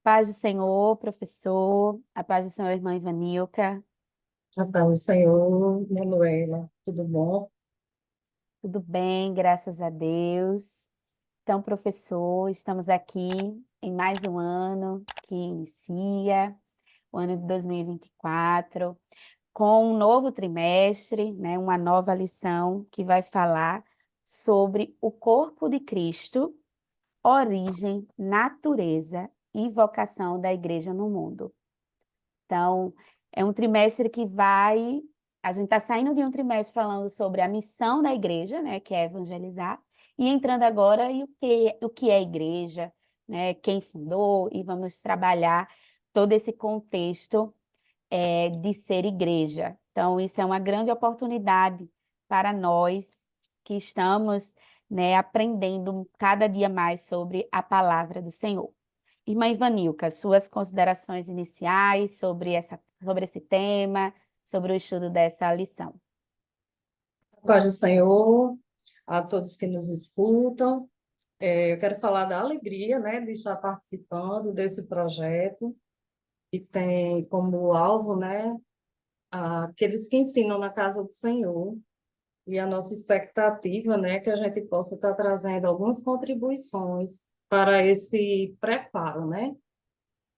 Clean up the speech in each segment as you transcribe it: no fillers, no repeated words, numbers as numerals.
Paz do Senhor, professor. A paz do Senhor, irmã Ivanilca. A paz do Senhor, Manuela, tudo bom? Tudo bem, graças a Deus. Então, professor, estamos aqui em mais um ano que inicia, o ano de 2024, com um novo trimestre, né, uma nova lição que vai falar sobre o corpo de Cristo, origem, natureza e vocação da igreja no mundo. Então, é um trimestre que vai. A gente está saindo de um trimestre falando sobre a missão da igreja, né, que é evangelizar, e entrando agora em o que é a igreja, né, quem fundou, e vamos trabalhar todo esse contexto de ser igreja. Então, isso é uma grande oportunidade para nós que estamos, né, aprendendo cada dia mais sobre a palavra do Senhor. Irmã Ivanilca, suas considerações iniciais sobre esse tema, sobre o estudo dessa lição. A paz do Senhor, a todos que nos escutam. Eu quero falar da alegria, né, de estar participando desse projeto, que tem como alvo, né, aqueles que ensinam na casa do Senhor. E a nossa expectativa, né, que a gente possa estar trazendo algumas contribuições para esse preparo, né?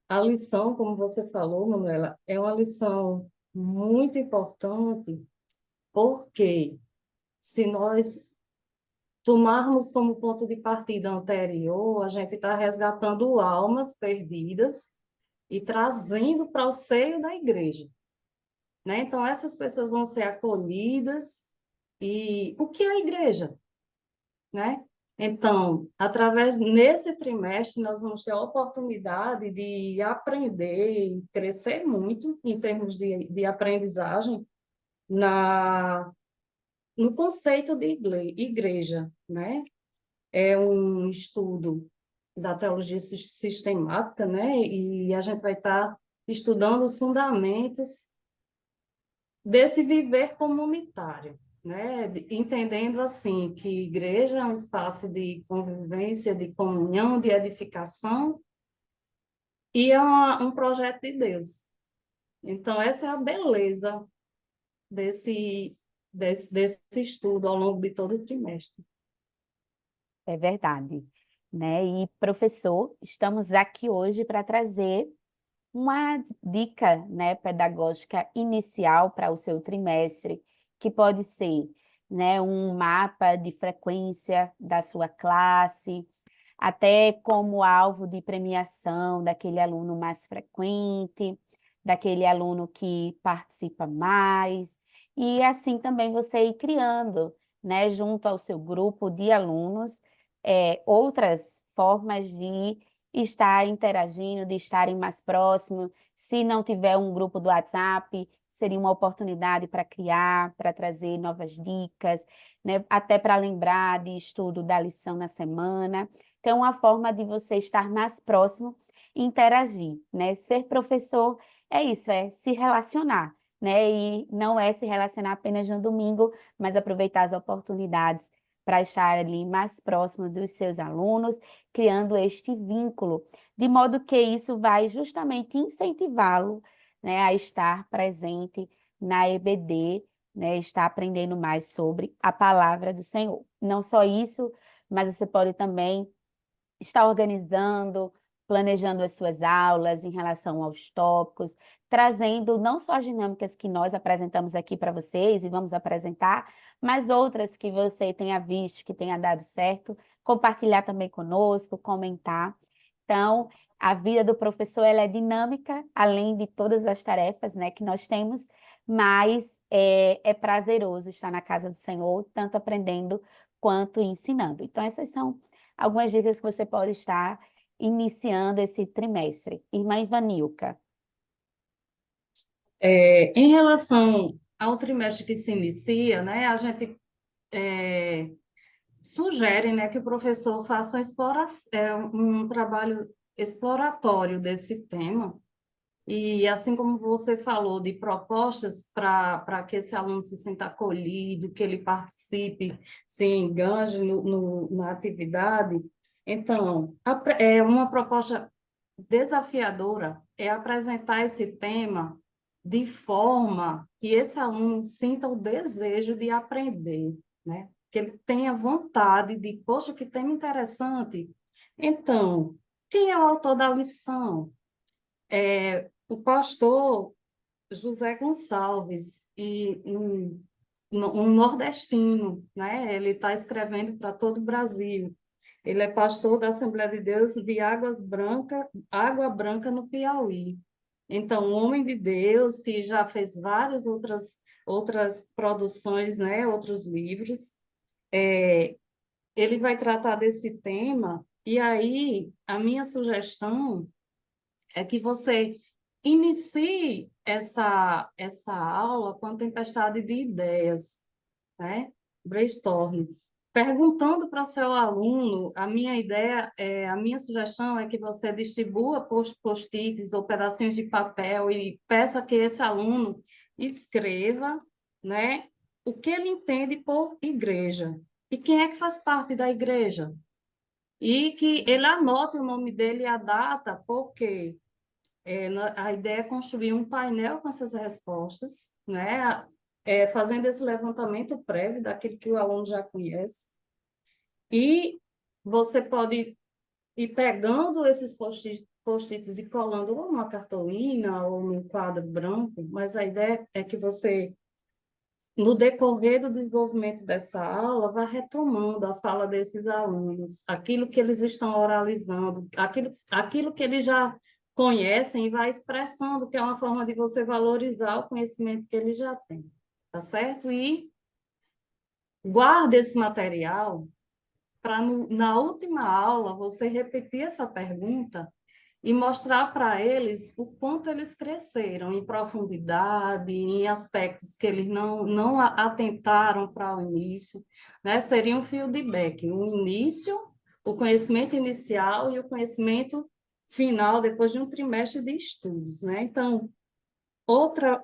A lição, como você falou, Manuela, é uma lição muito importante, porque se nós tomarmos como ponto de partida anterior, a gente está resgatando almas perdidas e trazendo para o seio da igreja, né? Então, essas pessoas vão ser acolhidas. E o que é a igreja, né? Então, nesse trimestre, nós vamos ter a oportunidade de aprender e crescer muito em termos de aprendizagem na, no conceito de igreja, né? É um estudo da teologia sistemática, né? E a gente vai estar estudando os fundamentos desse viver comunitário, né? Entendendo assim que igreja é um espaço de convivência, de comunhão, de edificação e é um projeto de Deus. Então, essa é a beleza desse estudo ao longo de todo o trimestre. É verdade, né? E, professor, estamos aqui hoje para trazer uma dica, né, pedagógica inicial para o seu trimestre, que pode ser, né, um mapa de frequência da sua classe, até como alvo de premiação daquele aluno mais frequente, daquele aluno que participa mais, e assim também você ir criando, né, junto ao seu grupo de alunos, outras formas de estar interagindo, de estarem mais próximos. Se não tiver um grupo do WhatsApp, seria uma oportunidade para criar, para trazer novas dicas, né? Até para lembrar de estudo da lição na semana. Então, uma forma de você estar mais próximo e interagir, né? Ser professor é isso, é se relacionar, né? E não é se relacionar apenas no domingo, mas aproveitar as oportunidades para estar ali mais próximo dos seus alunos, criando este vínculo, de modo que isso vai justamente incentivá-lo, né, a estar presente na EBD, né, estar aprendendo mais sobre a palavra do Senhor. Não só isso, mas você pode também estar organizando, planejando as suas aulas em relação aos tópicos, trazendo não só as dinâmicas que nós apresentamos aqui para vocês e vamos apresentar, mas outras que você tenha visto, que tenha dado certo, compartilhar também conosco, comentar. Então, a vida do professor ela é dinâmica, além de todas as tarefas, né, que nós temos, mas é prazeroso estar na casa do Senhor, tanto aprendendo quanto ensinando. Então, essas são algumas dicas que você pode estar iniciando esse trimestre. Irmã Ivanilca. Em relação ao trimestre que se inicia, né, a gente é, sugere, né, que o professor faça um trabalho exploratório desse tema. E assim como você falou de propostas para que esse aluno se sinta acolhido, que ele participe, se engaje na atividade, então, é uma proposta desafiadora é apresentar esse tema de forma que esse aluno sinta o desejo de aprender, né? Que ele tenha vontade de, poxa, que tema interessante. Então, quem é o autor da lição? O pastor José Gonçalves, um nordestino, né? Ele está escrevendo para todo o Brasil. Ele é pastor da Assembleia de Deus de Água Branca, no Piauí. Então, um homem de Deus que já fez várias outras produções, né? Outros livros. Ele vai tratar desse tema, e aí a minha sugestão é que você inicie essa aula com a tempestade de ideias, né? Brainstorm. Perguntando para seu aluno, a minha sugestão é que você distribua post-its ou pedacinhos de papel e peça que esse aluno escreva, né, o que ele entende por igreja e quem é que faz parte da igreja. E que ele anote o nome dele e a data, porque a ideia é construir um painel com essas respostas, né? Fazendo esse levantamento prévio daquilo que o aluno já conhece. E você pode ir pegando esses post-its e colando ou numa cartolina ou num quadro branco, mas a ideia é que você, no decorrer do desenvolvimento dessa aula, vá retomando a fala desses alunos, aquilo que eles estão oralizando, aquilo que eles já conhecem e vai expressando, que é uma forma de você valorizar o conhecimento que eles já têm, tá certo? E guarde esse material para, na última aula, você repetir essa pergunta e mostrar para eles o quanto eles cresceram em profundidade, em aspectos que eles não atentaram para o início, né? Seria um feedback, o início, o conhecimento inicial e o conhecimento final, depois de um trimestre de estudos, né? Então, outra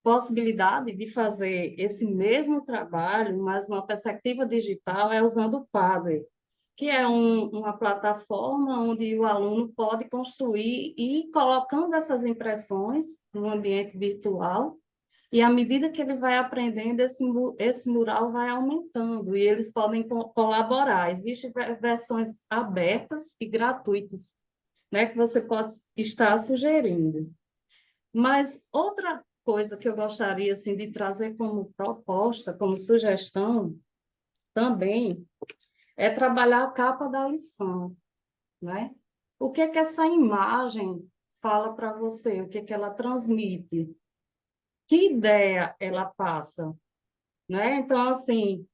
possibilidade de fazer esse mesmo trabalho, mas numa perspectiva digital, é usando o Padlet, que é uma plataforma onde o aluno pode construir e ir colocando essas impressões no ambiente virtual, e à medida que ele vai aprendendo, esse mural vai aumentando, e eles podem colaborar. Existem versões abertas e gratuitas, né, que você pode estar sugerindo. Mas outra coisa que eu gostaria assim, de trazer como proposta, como sugestão também, é trabalhar a capa da lição, né? O que é que essa imagem fala para você? O que é que ela transmite? Que ideia ela passa, né? Então, assim,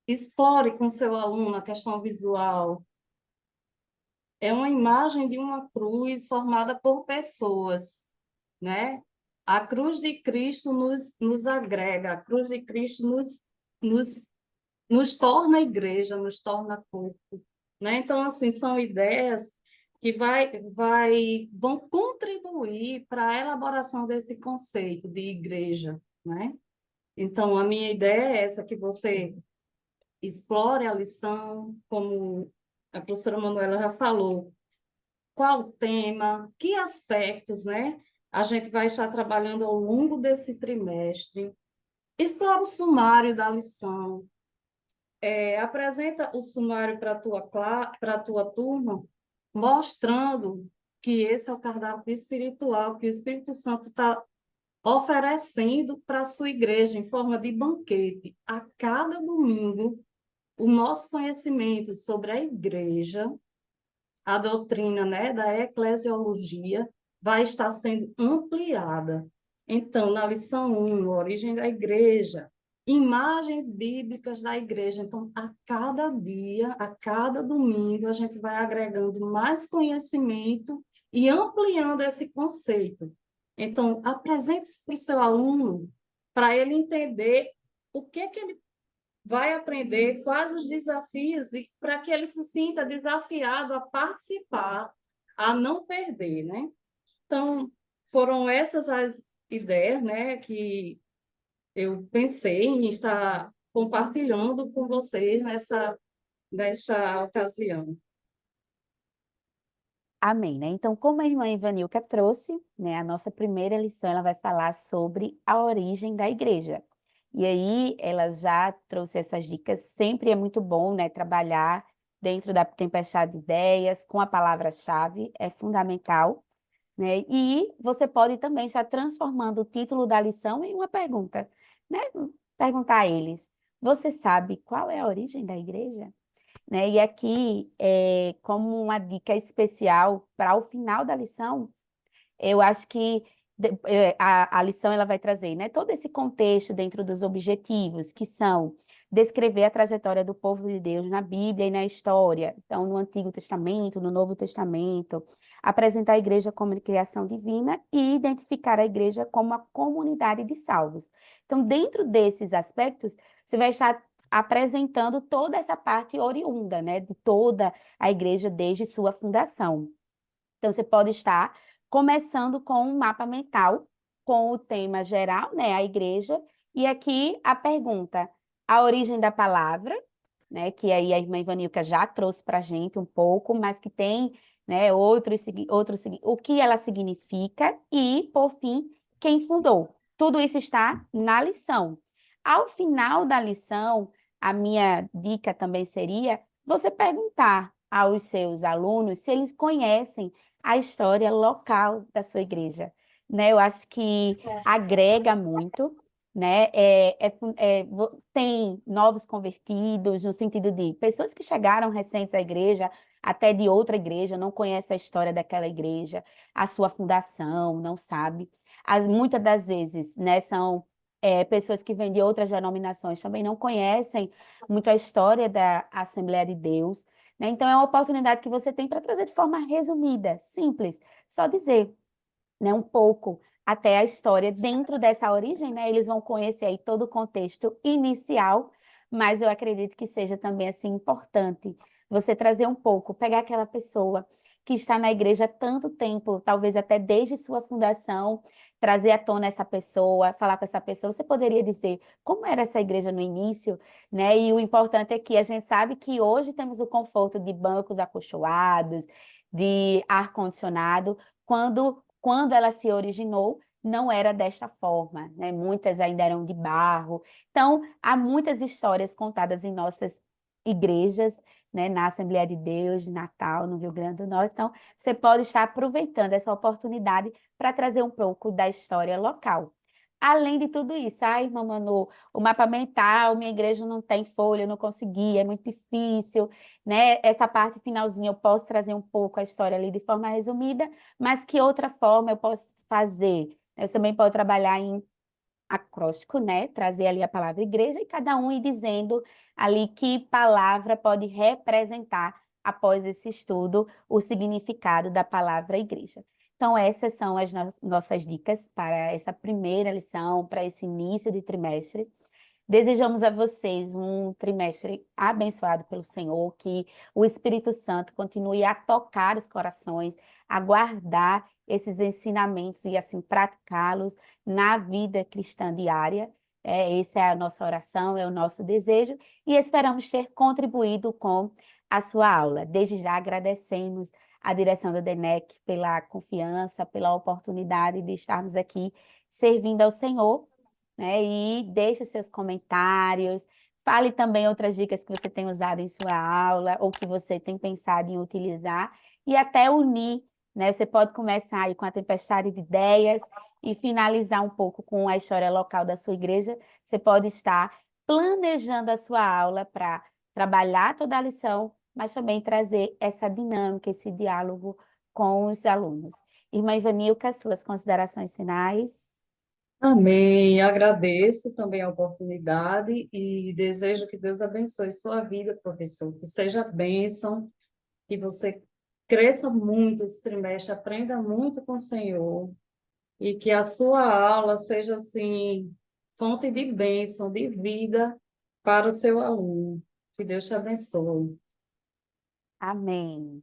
explore com seu aluno a questão visual. É uma imagem de uma cruz formada por pessoas, né? A cruz de Cristo nos agrega, a cruz de Cristo nos, nos torna igreja, nos torna corpo, né? Então, assim, são ideias que vão contribuir para a elaboração desse conceito de igreja, né? Então, a minha ideia é essa, que você explore a lição, como a professora Manuela já falou, qual o tema, que aspectos, né? A gente vai estar trabalhando ao longo desse trimestre. Explora o sumário da lição. Apresenta o sumário para a tua turma, mostrando que esse é o cardápio espiritual que o Espírito Santo está oferecendo para a sua igreja em forma de banquete. A cada domingo, o nosso conhecimento sobre a igreja, a doutrina, né, da eclesiologia vai estar sendo ampliada. Então, na lição 1, origem da igreja, imagens bíblicas da igreja. Então, a cada dia, a cada domingo, a gente vai agregando mais conhecimento e ampliando esse conceito. Então, apresente isso para o seu aluno, para ele entender o que ele vai aprender quais os desafios e para que ele se sinta desafiado a participar, a não perder, né? Então, foram essas as ideias, né, que eu pensei em estar compartilhando com vocês nessa ocasião. Amém, né? Então, como a irmã Ivanilca trouxe, né, a nossa primeira lição, ela vai falar sobre a origem da igreja. E aí, ela já trouxe essas dicas. Sempre é muito bom, né, trabalhar dentro da tempestade de ideias, com a palavra-chave, é fundamental, né? E você pode também estar transformando o título da lição em uma pergunta, né? Perguntar a eles: você sabe qual é a origem da igreja? Né? E aqui, como uma dica especial para o final da lição, eu acho que a lição ela vai trazer, né, todo esse contexto dentro dos objetivos, que são descrever a trajetória do povo de Deus na Bíblia e na história, então no Antigo Testamento, no Novo Testamento, apresentar a igreja como criação divina e identificar a igreja como uma comunidade de salvos. Então, dentro desses aspectos, você vai estar apresentando toda essa parte oriunda, né, de toda a igreja desde sua fundação. Então, você pode estar começando com um mapa mental, com o tema geral, né, a igreja, e aqui a pergunta, a origem da palavra, né, que aí a irmã Ivanilca já trouxe para a gente um pouco, mas que tem, né, o que ela significa e, por fim, quem fundou. Tudo isso está na lição. Ao final da lição, a minha dica também seria você perguntar aos seus alunos se eles conhecem a história local da sua igreja, né? Eu acho que agrega muito, né? Tem novos convertidos, no sentido de pessoas que chegaram recentes à igreja, até de outra igreja, não conhecem a história daquela igreja, a sua fundação, não sabe. Muitas das vezes, né, são pessoas que vêm de outras denominações, também não conhecem muito a história da Assembleia de Deus, né? Então, é uma oportunidade que você tem para trazer de forma resumida, simples, só dizer, né, um pouco até a história dentro dessa origem, né? Eles vão conhecer aí todo o contexto inicial, mas eu acredito que seja também assim importante você trazer um pouco, pegar aquela pessoa que está na igreja há tanto tempo, talvez até desde sua fundação, trazer à tona essa pessoa, falar com essa pessoa. Você poderia dizer como era essa igreja no início, né? E o importante é que a gente sabe que hoje temos o conforto de bancos acolchoados, de ar-condicionado, quando ela se originou, não era desta forma, né? Muitas ainda eram de barro. Então, há muitas histórias contadas em nossas igrejas, né? Na Assembleia de Deus, de Natal, no Rio Grande do Norte. Então, você pode estar aproveitando essa oportunidade para trazer um pouco da história local. Além de tudo isso, ai, irmã Manu, o mapa mental, minha igreja não tem folha, eu não consegui, é muito difícil, né? Essa parte finalzinha eu posso trazer um pouco a história ali de forma resumida, mas que outra forma eu posso fazer? Você também pode trabalhar em acróstico, né? Trazer ali a palavra igreja e cada um ir dizendo ali que palavra pode representar, após esse estudo, o significado da palavra igreja. Então, essas são as nossas dicas para essa primeira lição, para esse início de trimestre. Desejamos a vocês um trimestre abençoado pelo Senhor, que o Espírito Santo continue a tocar os corações, a guardar esses ensinamentos e assim praticá-los na vida cristã diária. Essa é a nossa oração, é o nosso desejo e esperamos ter contribuído com a sua aula. Desde já agradecemos a direção do DENEC pela confiança, pela oportunidade de estarmos aqui servindo ao Senhor, né? E deixe seus comentários, fale também outras dicas que você tem usado em sua aula ou que você tem pensado em utilizar e até unir, né? Você pode começar aí com a tempestade de ideias e finalizar um pouco com a história local da sua igreja. Você pode estar planejando a sua aula para trabalhar toda a lição, mas também trazer essa dinâmica, esse diálogo com os alunos. Irmã Ivanilca, suas considerações finais? Amém. Agradeço também a oportunidade e desejo que Deus abençoe sua vida, professor. Que seja bênção, que você cresça muito esse trimestre, aprenda muito com o Senhor e que a sua aula seja assim fonte de bênção, de vida para o seu aluno. Que Deus te abençoe. Amém.